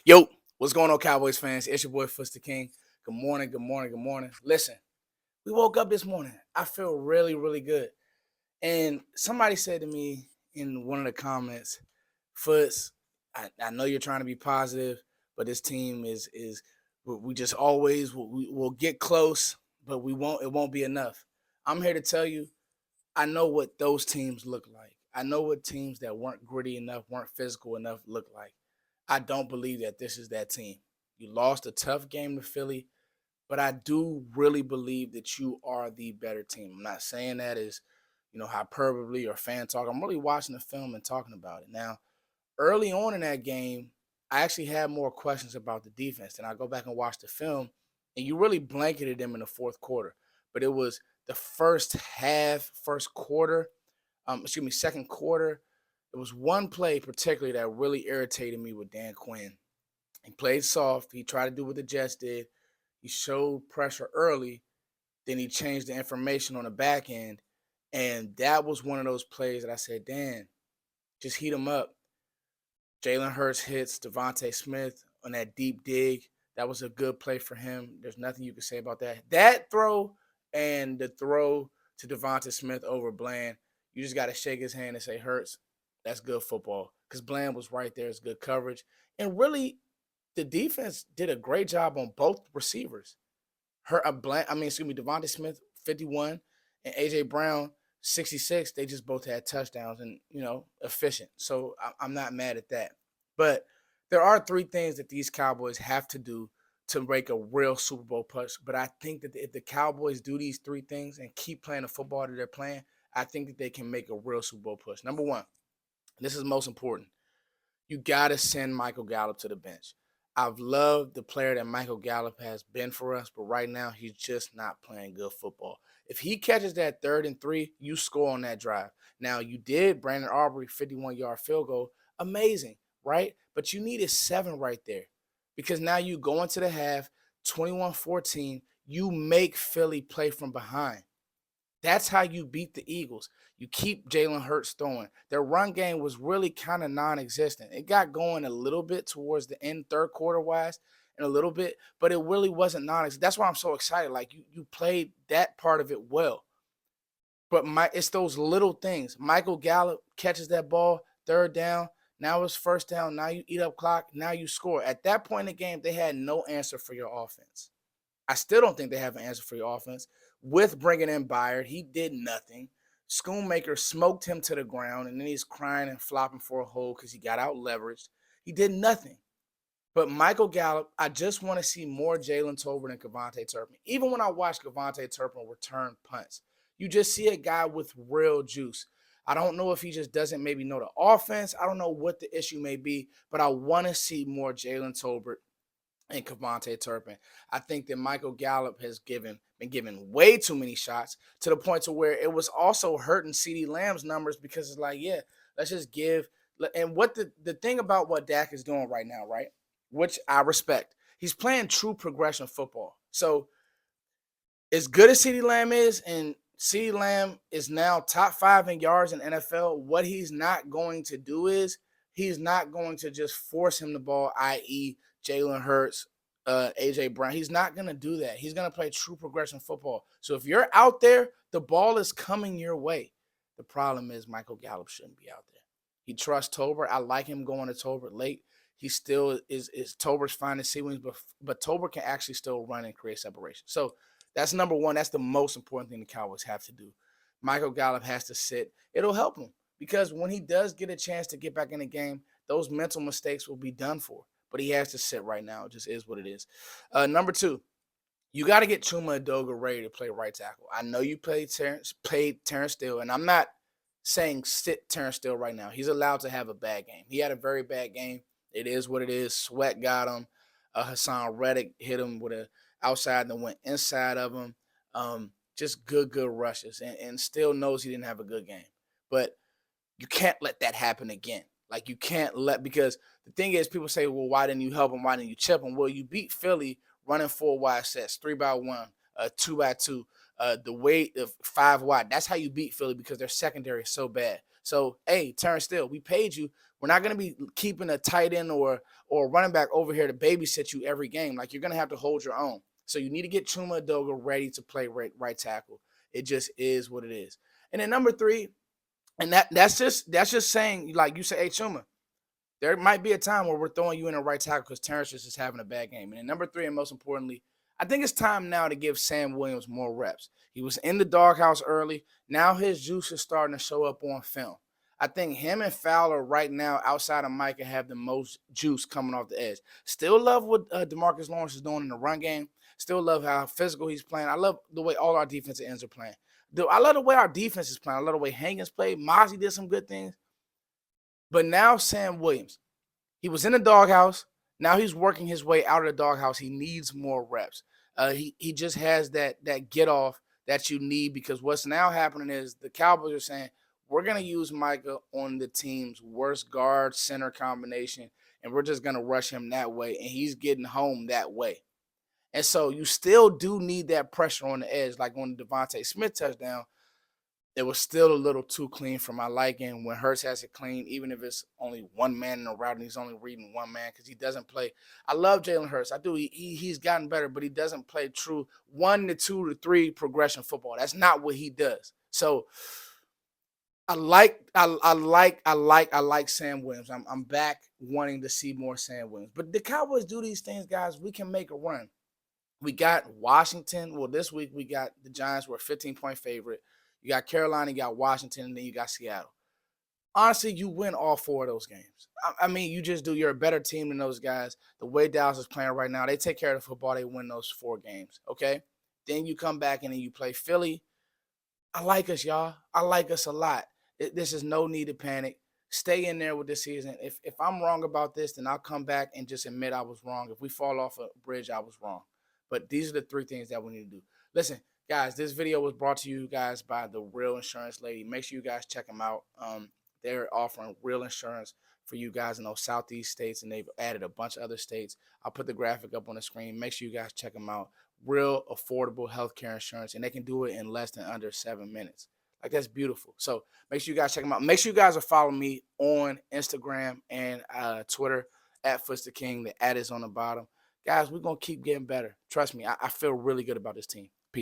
Yo, what's going on, Cowboys fans? It's your boy Fuster King. Good morning, good morning, good morning. Listen, we woke up this morning. I feel really, really good. And somebody said to me in one of the comments, Foots, I know you're trying to be positive, but this team is we just always we'll get close, but we won't. It won't be enough. I'm here to tell you, I know what those teams look like. I know what teams that weren't gritty enough, weren't physical enough look like. I don't believe that this is that team. You lost a tough game to Philly, but I do really believe that you are the better team. I'm not saying that as, hyperbole or fan talk. I'm really watching the film and talking about it. Now, early on in that game, I actually had more questions about the defense. And I go back and watch the film, and you really blanketed them in the fourth quarter. But it was the first half, first quarter, second quarter. It was one play particularly that really irritated me with Dan Quinn. He played soft. He tried to do what the Jets did. He showed pressure early. Then he changed the information on the back end. And that was one of those plays that I said, Dan, just heat him up. Jalen Hurts hits Devontae Smith on that deep dig. That was a good play for him. There's nothing you can say about that. That throw and the throw to Devontae Smith over Bland, you just got to shake his hand and say, Hurts, that's good football. Because Bland was right there. It's good coverage. And really, the defense did a great job on both receivers. Devontae Smith, 51, and AJ Brown, 66. They just both had touchdowns and, efficient. So I'm not mad at that. But there are three things that these Cowboys have to do to make a real Super Bowl push. But I think that if the Cowboys do these three things and keep playing the football that they're playing, I think that they can make a real Super Bowl push. Number one, this is most important. You got to send Michael Gallup to the bench. I've loved the player that Michael Gallup has been for us, but right now he's just not playing good football. If he catches that 3rd and 3, you score on that drive. Now, you did Brandon Aubrey 51-yard field goal. Amazing, right? But you needed 7 right there because now you go into the half 21-14. You make Philly play from behind. That's how you beat the Eagles. You keep Jalen Hurts throwing. Their run game was really kind of non-existent. It got going a little bit towards the end, third quarter wise, and a little bit, but it really wasn't non-existent. That's why I'm so excited. Like you played that part of it well. But it's those little things. Michael Gallup catches that ball, third down. Now it's first down. Now you eat up clock. Now you score. At that point in the game, they had no answer for your offense. I still don't think they have an answer for your offense. With bringing in Byard, he did nothing. Schoonmaker smoked him to the ground, and then he's crying and flopping for a hole because he got out leveraged. He did nothing. But Michael Gallup, I just want to see more Jalen Tolbert and Kevontae Turpin. Even when I watch Kevontae Turpin return punts, you just see a guy with real juice. I don't know if he just doesn't maybe know the offense. I don't know what the issue may be, but I want to see more Jalen Tolbert and Kevontae Turpin. I think that Michael Gallup has been given way too many shots to the point to where it was also hurting CeeDee Lamb's numbers because it's like, yeah, let's just give. And what the thing about what Dak is doing right now, right? Which I respect. He's playing true progression football. So as good as CeeDee Lamb is, and CeeDee Lamb is now top 5 in yards in NFL, what he's not going to do is he's not going to just force him the ball, i.e., Jalen Hurts, AJ Brown. He's not going to do that. He's going to play true progression football. So if you're out there, the ball is coming your way. The problem is Michael Gallup shouldn't be out there. He trusts Tolbert. I like him going to Tolbert late. He still is Tolbert's finest sequence, but Tolbert can actually still run and create separation. So that's number one. That's the most important thing the Cowboys have to do. Michael Gallup has to sit. It'll help him because when he does get a chance to get back in the game, those mental mistakes will be done for. But he has to sit right now. It just is what it is. Number two, you got to get Chuma Edoga ready to play right tackle. I know you played Terrence Steele, and I'm not saying sit Terrence Steele right now. He's allowed to have a bad game. He had a very bad game. It is what it is. Sweat got him. Hassan Reddick hit him with a outside and went inside of him. Just good rushes. And still knows he didn't have a good game. But you can't let that happen again. Like you can't because the thing is, people say, well, why didn't you help him? Why didn't you chip him? Well, you beat Philly running 4 wide sets, 3x1, 2x2, the weight of 5 wide. That's how you beat Philly because their secondary is so bad. So, hey, Terrence Steele, we paid you. We're not going to be keeping a tight end or running back over here to babysit you every game. Like, you're going to have to hold your own. So you need to get Chuma Edoga ready to play right tackle. It just is what it is. And then number 3, and that's just saying, like you say, hey, Chuma, there might be a time where we're throwing you in a right tackle because Terrence just is having a bad game. And then number 3, and most importantly, I think it's time now to give Sam Williams more reps. He was in the doghouse early. Now his juice is starting to show up on film. I think him and Fowler right now, outside of Micah, have the most juice coming off the edge. Still love what DeMarcus Lawrence is doing in the run game. Still love how physical he's playing. I love the way all our defensive ends are playing. I love the way our defense is playing. I love the way Hankins played. Mozzie did some good things. But now Sam Williams, he was in the doghouse. Now he's working his way out of the doghouse. He needs more reps. He just has that get off that you need, because what's now happening is the Cowboys are saying, we're going to use Micah on the team's worst guard center combination, and we're just going to rush him that way, and he's getting home that way. And so you still do need that pressure on the edge, like on the Devontae Smith touchdown. It was still a little too clean for my liking. When Hurts has it clean, even if it's only one man in the route and he's only reading one man because he doesn't play. I love Jalen Hurts. I do. He's gotten better, but he doesn't play true 1 to 2 to 3 progression football. That's not what he does. So I like Sam Williams. I'm back wanting to see more Sam Williams. But the Cowboys do these things, guys. We can make a run. We got Washington. Well, this week we got the Giants. Were a 15-point favorite. You got Carolina, you got Washington, and then you got Seattle. Honestly, you win all 4 of those games. I mean, you just do. You're a better team than those guys. The way Dallas is playing right now, they take care of the football. They win those 4 games, okay? Then you come back and then you play Philly. I like us, y'all. I like us a lot. This is no need to panic. Stay in there with this season. If I'm wrong about this, then I'll come back and just admit I was wrong. If we fall off a bridge, I was wrong. But these are the 3 things that we need to do. Listen, guys, this video was brought to you guys by the Real Insurance Lady. Make sure you guys check them out. They're offering real insurance for you guys in those Southeast states, and they've added a bunch of other states. I'll put the graphic up on the screen. Make sure you guys check them out. Real affordable healthcare insurance, and they can do it in less than under 7 minutes. Like, that's beautiful. So make sure you guys check them out. Make sure you guys are following me on Instagram and Twitter at FootstaKing. The ad is on the bottom. Guys, we're going to keep getting better. Trust me, I feel really good about this team.